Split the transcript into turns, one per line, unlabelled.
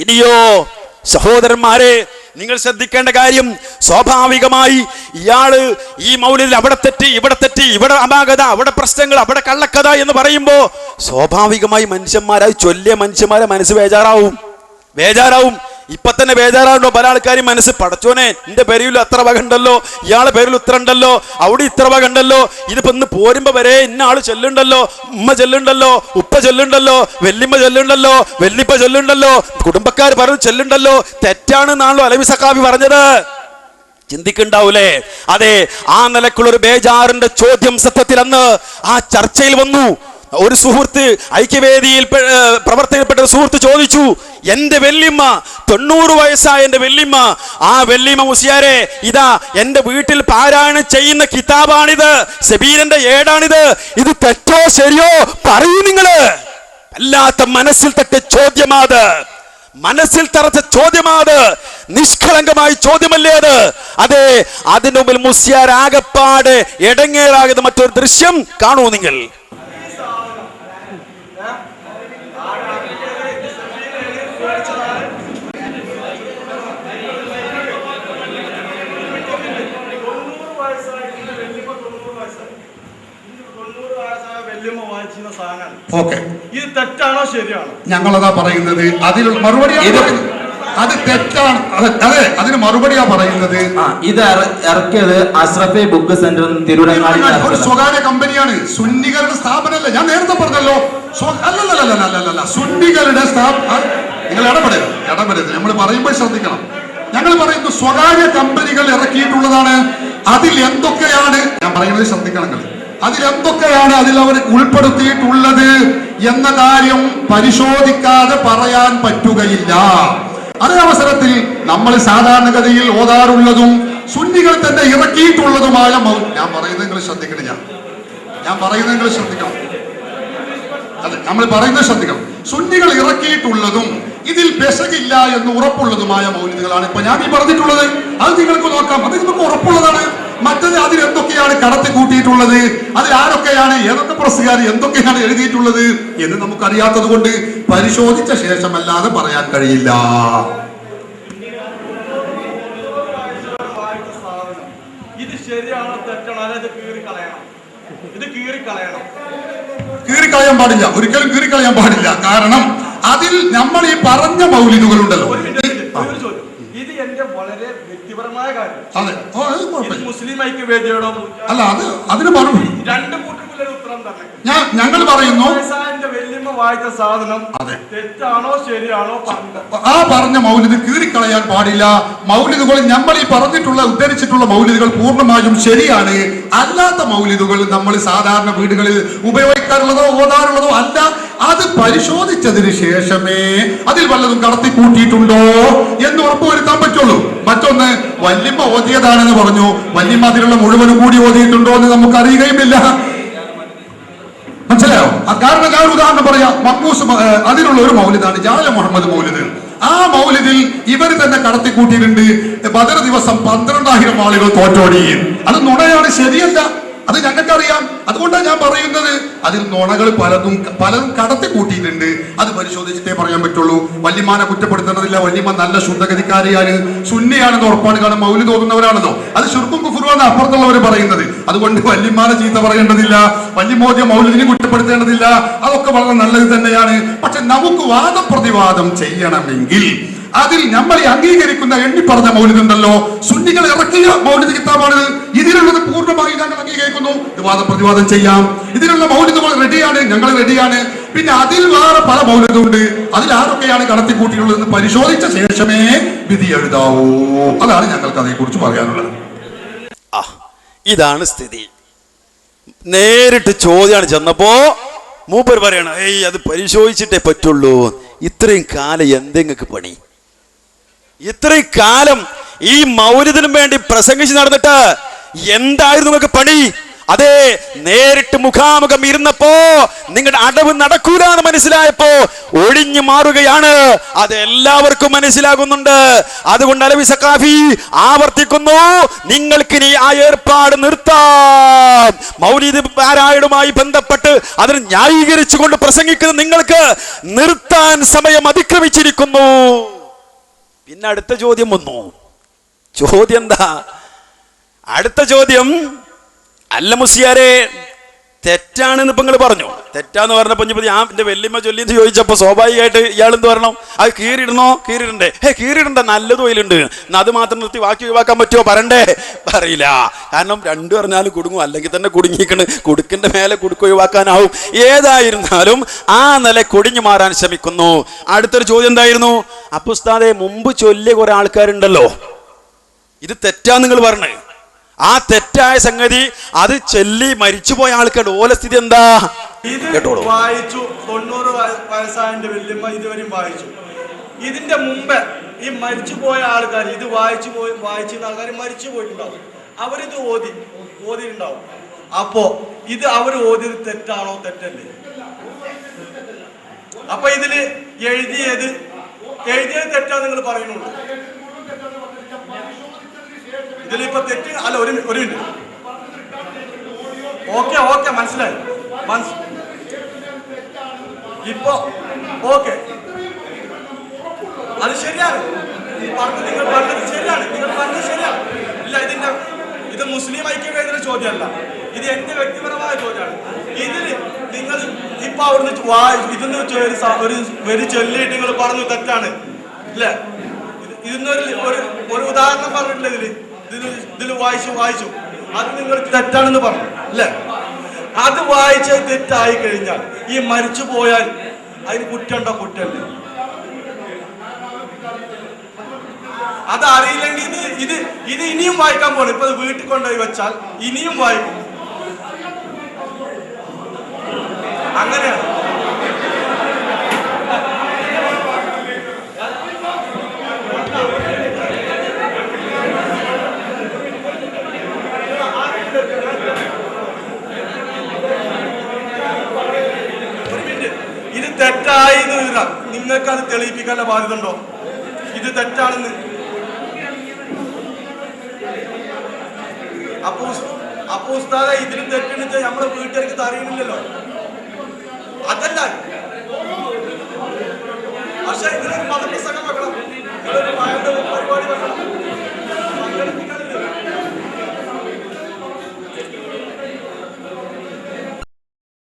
ഇനിയോ സഹോദരന്മാരെ, നിങ്ങൾ ശ്രദ്ധിക്കേണ്ട കാര്യം, സ്വാഭാവികമായി ഇയാള് ഈ മൗലിദിൽ അവിടെ തെറ്റി, ഇവിടെ അപാകത, അവിടെ പ്രശ്നങ്ങൾ, അവിടെ കള്ളക്കഥ എന്ന് പറയുമ്പോ സ്വാഭാവികമായി ചൊല്ലിയ മനുഷ്യന്മാരെ മനസ്സ് ബേജാറാവും. ഇപ്പൊ തന്നെ ബേജാറാവുണ്ടോ പല ആൾക്കാരും മനസ്സ്? പടച്ചോനെ, എന്റെ പേരിൽ അത്ര വക ഉണ്ടല്ലോ, ഇയാളെ പേരിൽ ഇത്ര ഉണ്ടല്ലോ, അവിടെ ഇത്ര വക ഉണ്ടല്ലോ, ഇതിപ്പോ ഇന്ന് പോരുമ്പോ വരെ ഇന്ന ആള് ചെല്ലുണ്ടല്ലോ, ഉമ്മ ചെല്ലുണ്ടല്ലോ, ഉപ്പ ചെല്ലുണ്ടല്ലോ, വെല്ലിമ്മ ചെല്ലുണ്ടല്ലോ, വെല്ലിപ്പ ചെല്ലുണ്ടല്ലോ, കുടുംബക്കാർ പറഞ്ഞു ചെല്ലുണ്ടല്ലോ. തെറ്റാണെന്നാണല്ലോ അലവി സഖാഫി പറഞ്ഞത്. ചിന്തിക്കുണ്ടാവൂലേ? അതെ, ആ നിലക്കുള്ളൊരു ബേജാറിന്റെ ചോദ്യം സത്യത്തിൽ അന്ന് ആ ചർച്ചയിൽ വന്നു. ഒരു സുഹൃത്ത്, ഐക്യവേദിയിൽ പ്രവർത്തകപ്പെട്ട സുഹൃത്ത് ചോദിച്ചു, എന്റെ വെല്ലിമ്മ 90 വയസ്സായ എന്റെ വെല്ലിമ്മ, ആ വെല്ലിമ്മ മുസ്ലിയാരെ, ഇതാ എന്റെ വീട്ടിൽ പാരായണം ചെയ്യുന്ന കിതാബാണിത്, സബീരന്റെ ഏടാണിത്, ഇത് തെറ്റോ ശരിയോ പറയൂ നിങ്ങള്. അല്ലാത്ത മനസ്സിൽ തട്ടിയ ചോദ്യമാത്, മനസ്സിൽ തറച്ച ചോദ്യമാത്, നിഷ്കളങ്കമായ ചോദ്യമല്ലേ അത്? അതെ, അതിനു മുമ്പിൽ മുസ്ലിയാർ ആകപ്പാട് എടങ്ങേറാകുന്ന മറ്റൊരു ദൃശ്യം കാണൂ നിങ്ങൾ.
ഇത് തെറ്റാണോ ശരിയാണോ?
ഞങ്ങളതാ പറയുന്നത്. അതിൽ മറുപടി അത് തെറ്റാണ്. അതെ, അതിന് മറുപടിയാ പറയുന്നത്.
ഇത് ഇറക്കിയത് അഷ്റഫി ബുക്ക് സെന്റർ തിരുവനന്തപുരം,
ഒരു സ്വകാര്യ കമ്പനിയാണ്, സുന്നികളുടെ സ്ഥാപനമല്ല. ഞാൻ നേരത്തെ പറഞ്ഞല്ലോ, അല്ലല്ല, സുന്നികളുടെ നിങ്ങൾ ഇടപെടരുത്. നമ്മൾ പറയുമ്പോൾ ശ്രദ്ധിക്കണം. ഞങ്ങൾ പറയുന്നു സ്വകാര്യ കമ്പനികൾ ഇറക്കിയിട്ടുള്ളതാണ്. അതിൽ എന്തൊക്കെയാണ്, ഞാൻ പറയുന്നത് ശ്രദ്ധിക്കണം, അതിലെന്തൊക്കെയാണ് അതിൽ അവർ ഉൾപ്പെടുത്തിയിട്ടുള്ളത് എന്ന കാര്യം പരിശോധിക്കാതെ പറയാൻ പറ്റുകയില്ല. അതേ അവസരത്തിൽ നമ്മൾ സാധാരണഗതിയിൽ ഓതാറുള്ളതും സുന്നികൾ തന്നെ ഇറക്കിയിട്ടുള്ളതുമായ ഞാൻ പറയുന്നത് നിങ്ങൾ ശ്രദ്ധിക്കണം. അതെ, നമ്മൾ പറയുന്നത് ശ്രദ്ധിക്കണം. സുന്നികൾ ഇറക്കിയിട്ടുള്ളതും ഇതിൽ പെശകില്ല എന്ന് ഉറപ്പുള്ളതുമായ മൗലിദുകളാണ് ഇപ്പൊ ഞാൻ ഈ പറഞ്ഞിട്ടുള്ളത്. അത് നിങ്ങൾക്ക് നോക്കാം, അത് നിങ്ങൾക്ക് ഉറപ്പുള്ളതാണ്. മറ്റത് അതിൽ എന്തൊക്കെയാണ് കടത്തി കൂട്ടിയിട്ടുള്ളത്, അതിൽ ആരൊക്കെയാണ്, ഏതൊക്കെ പ്രസ്സുകാർ എന്തൊക്കെയാണ് എഴുതിയിട്ടുള്ളത് എന്ന് നമുക്കറിയാത്തത് കൊണ്ട് പരിശോധിച്ച ശേഷമല്ലാതെ പറയാൻ കഴിയില്ല.
ഇത് ശരിയാണോ തെറ്റാണോ? അതായത്
കീറിക്കളയാൻ പാടില്ല, ഒരിക്കലും കീറിക്കളയാൻ പാടില്ല. കാരണം അതിൽ നമ്മൾ ഈ പറഞ്ഞ മൗലിദുകൾ ഉണ്ടല്ലോ.
ഇത് എന്റെ വളരെ വ്യക്തിപരമായ കാര്യം.
അതെ,
മുസ്ലിം ഐക്യവേദിയോടോ
അല്ല, അതിന് മറുപടി
രണ്ടു കൂട്ടത്തിലൊരു ഉത്തരം തന്നെ.
ഞങ്ങൾ പറയുന്നു,
വെല്ലിമ്മ വായിച്ച സാധനം തെറ്റാണോ ശരിയാണോ?
ആ പറഞ്ഞ മൗലിദ് കീറിക്കളയാൻ പാടില്ല. മൗലിദുകൾ നമ്മൾ ഈ പറഞ്ഞിട്ടുള്ള ഉദ്ധരിച്ചിട്ടുള്ള മൗലിദുകൾ പൂർണ്ണമായും ശരിയാണ്. അല്ലാത്ത മൗലിദുകൾ നമ്മൾ സാധാരണ വീടുകളിൽ ഉപയോഗിക്കാറുള്ളതോ ഓതാറുള്ളതോ അല്ല. അത് പരിശോധിച്ചതിന് ശേഷമേ അതിൽ വല്ലതും കടത്തി കൂട്ടിയിട്ടുണ്ടോ എന്ന് ഉറപ്പുവരുത്താൻ പറ്റുള്ളൂ. മറ്റൊന്ന്, വല്യമ്മ ഓതിയതാണെന്ന് പറഞ്ഞു, വല്യമ്മ അതിലുള്ള മുഴുവനും കൂടി ഓതിയിട്ടുണ്ടോ എന്ന് നമുക്ക് അറിയുകയുമില്ല. മനസ്സിലായോ? കാരണം ഞാൻ ഉദാഹരണം പറയാം. മക്കൂസ് അതിലുള്ള ഒരു മൗലിദാണ് ജാല മുഹമ്മദ് മൗലിദ്. ആ മൗലിദിൽ ഇവർ തന്നെ കടത്തിക്കൂട്ടിയിട്ടുണ്ട്. ബദർ ദിവസം 12,000 ആളുകൾ തോറ്റോടി. അത് നുണയാണ്, ശരിയല്ല. അത് ഞങ്ങൾക്കറിയാം. അതുകൊണ്ടാണ് ഞാൻ പറയുന്നത്, അതിൽ നുണകൾ പലതും കടത്തി കൂട്ടിയിട്ടുണ്ട്. അത് പരിശോധിച്ചിട്ടേ പറയാൻ പറ്റുള്ളൂ. വല്യമാനെ കുറ്റപ്പെടുത്തേണ്ടതില്ല. വല്യമ്മ നല്ല ശുദ്ധഗതിക്കാരിയാണ്, സുന്നിയാണെന്ന് ഉറപ്പാണ്. കാരണം മൗലിദ് ഓതുന്നവരാണല്ലോ. അത് ശുർക്കും കുഫ്റുമാണ് അപ്പുറത്തുള്ളവർ പറയുന്നത്. അതുകൊണ്ട് വല്യമാനെ ചീത്ത പറയേണ്ടതില്ല, വല്യമോദ്യ മൗലിദിനെ കുറ്റപ്പെടുത്തേണ്ടതില്ല. അതൊക്കെ വളരെ നല്ലത് തന്നെയാണ്. പക്ഷെ നമുക്ക് വാദപ്രതിവാദം ചെയ്യണമെങ്കിൽ അതിൽ നമ്മൾ അംഗീകരിക്കുന്ന എണ്ണിപ്പറഞ്ഞ മൗലിദുണ്ടല്ലോ, സുന്നികൾ ഇറക്കിയ മൗലിദ് കിതാബാണ്. ഇതിലുള്ളത് പൂർണ്ണമായി ഞങ്ങൾ അംഗീകരിക്കുന്നു. വാദപ്രതിവാദം ചെയ്യാം. ഇതിലുള്ള മൗലിദുകൾ റെഡിയാണ്, ഞങ്ങൾ റെഡിയാണ്. പിന്നെ അതിൽ വേറെ പല മൗലിദുണ്ട്. അതിൽ ആരൊക്കെയാണ് കടത്തിക്കൂട്ടിയുള്ളതെന്ന് പരിശോധിച്ച ശേഷമേ വിധി എഴുതാവൂ. അതാണ് ഞങ്ങൾക്ക് അതേക്കുറിച്ച് പറയാനുള്ളത്.
ഇതാണ് സ്ഥിതി. നേരിട്ട് ചോദ്യമാണ് ചെന്നപ്പോ മൂപ്പർ പറയണം, അത് പരിശോധിച്ചിട്ടേ പറ്റുള്ളൂ. ഇത്രയും കാലം എന്തെങ്ങൾക്ക് പണി? ഇത്രയും കാലം ഈ മൗലിദിനും വേണ്ടി പ്രസംഗിച്ച് നടന്നിട്ട് എന്തായിരുന്നു നിങ്ങൾക്ക് പണി? അതെ, നേരിട്ട് മുഖാമുഖം ഇരുന്നപ്പോ നിങ്ങളുടെ അടവ് നടക്കൂല എന്ന് മനസ്സിലായപ്പോ ഒഴിഞ്ഞു മാറുകയാണ്. അത് എല്ലാവർക്കും മനസ്സിലാകുന്നുണ്ട്. അതുകൊണ്ട് അലവി സഖാഫി ആവർത്തിക്കുന്നു, നിങ്ങൾക്കിനി ആ ഏർപ്പാട് നിർത്താം. മൗലിദ് പാരായണവുമായി ബന്ധപ്പെട്ട് അതിന് ന്യായീകരിച്ചുകൊണ്ട് പ്രസംഗിക്കുന്ന നിങ്ങൾക്ക് നിർത്താൻ സമയം അതിക്രമിച്ചിരിക്കുന്നു. പിന്നെ അടുത്ത ചോദ്യം വന്നു. ചോദ്യം എന്താ? അടുത്ത ചോദ്യം, അല്ല മുസ്ലിയാരെ, തെറ്റാണെന്ന് ഇപ്പൊ നിങ്ങൾ പറഞ്ഞു. തെറ്റാന്ന് പറഞ്ഞപ്പോ ഞാൻ എന്റെ വെല്ലിമ്മ ചൊല്ലിന്ന് ചോദിച്ചപ്പോ സ്വാഭാവികമായിട്ട് ഇയാൾ എന്ത് പറയണം? അത് കീറിയിടണോ? കീറിയിടണ്ടേ? കീറിയിടണ്ട, നല്ലത് തൊയിലുണ്ട്, അത് മാത്രം നിർത്തി ബാക്കി ഒഴിവാക്കാൻ പറ്റുമോ? പറയണ്ടേ? പറയില്ല. കാരണം രണ്ടു പറഞ്ഞാലും കുടുങ്ങും, അല്ലെങ്കിൽ തന്നെ കുടുങ്ങിക്കണ്, കുടുക്കിന്റെ മേലെ കുടുക്ക് ഒഴിവാക്കാനാവും. ഏതായിരുന്നാലും ആ നില കൊടിഞ്ഞു മാറാൻ ശ്രമിക്കുന്നു. അടുത്തൊരു ചോദ്യം എന്തായിരുന്നു? അപ്പൊ ഉസ്താദേ, മുമ്പ് ചൊല്ലിയ കുറെ ആൾക്കാരുണ്ടല്ലോ, ഇത് തെറ്റാന്ന് നിങ്ങൾ പറഞ്ഞേ. ആ തെറ്റായ സംഗതി അത് ചൊല്ലി മരിച്ചുപോയ ആൾക്കാരുടെ ഓല സ്ഥിതി എന്താ?
ഇത് വായിച്ചു. 90 വയസ്സായതിന്റെ വല്യമ്മ ഇതുവരെയും വായിച്ചു. ഇതിന്റെ മുമ്പ് ഈ മരിച്ചുപോയ ആൾക്കാർ ഇത് വായിച്ചിരുന്ന ആൾക്കാർ മരിച്ചു പോയിട്ടുണ്ടാവും. അവരിത് ഓതിയിട്ടുണ്ടാവും. അപ്പോ ഇത് അവർ ഓതിയത് തെറ്റാണോ? തെറ്റല്ലേ? അപ്പൊ ഇതില് എഴുതിയത് തെറ്റാ നിങ്ങൾ പറയുന്നുള്ളൂ. ഇതിലിപ്പോ തെറ്റ് അല്ല. ഒരു മിനിറ്റ്. ഓക്കെ മനസ്സിലായി. ഇപ്പൊ ഓക്കെ, അത് ശരിയാണ്. നിങ്ങൾ പറഞ്ഞത് ശരിയാണ്. ഇല്ല, ഇത് മുസ്ലിം ഐക്യവേദിയുടെ ചോദ്യമല്ല, ഇത് എന്റെ വ്യക്തിപരമായ ചോദ്യമാണ്. ഇതിൽ നിങ്ങൾ ഇപ്പൊ അവിടുന്ന് ഇതൊന്ന് ഒരു ചൊല്ലിയിട്ട് നിങ്ങൾ പറഞ്ഞു തെറ്റാണ് ഇല്ലേ? ഒരു ഉദാഹരണം പറഞ്ഞിട്ടില്ല. ഇതിൽ വായിച്ചു അത് നിങ്ങൾ തെറ്റാണെന്ന് പറഞ്ഞു അല്ലേ? അത് വായിച്ചത് തെറ്റായി കഴിഞ്ഞാൽ ഈ മരിച്ചു പോയാൽ അതിന് കുറ്റമുണ്ടോ? കുറ്റമല്ലേ? അത് അറിയില്ലെങ്കിൽ ഇത് ഇനിയും വായിക്കാൻ പോകണം. ഇപ്പൊ വീട്ടിൽ കൊണ്ടുപോയി വെച്ചാൽ ഇനിയും വായിക്കും. അങ്ങനെയാണ്. ഇത് തെറ്റായി നിങ്ങൾക്ക് അത് തെളിയിപ്പിക്കാനുള്ള ബാധ്യത ഉണ്ടോ? ഇത് തെറ്റാണെന്ന്. അപ്പൊ ഉസ്താദെ, ഇതിന് തെറ്റുണ്ടെന്ന് നമ്മുടെ വീട്ടുകാർക്ക് അറിയുന്നില്ലല്ലോ. അതല്ല, പക്ഷെ ഇതിനൊരു മതപ്രസംഗം വെക്കണം, ഇതിലൊരു പരിപാടി വെക്കണം.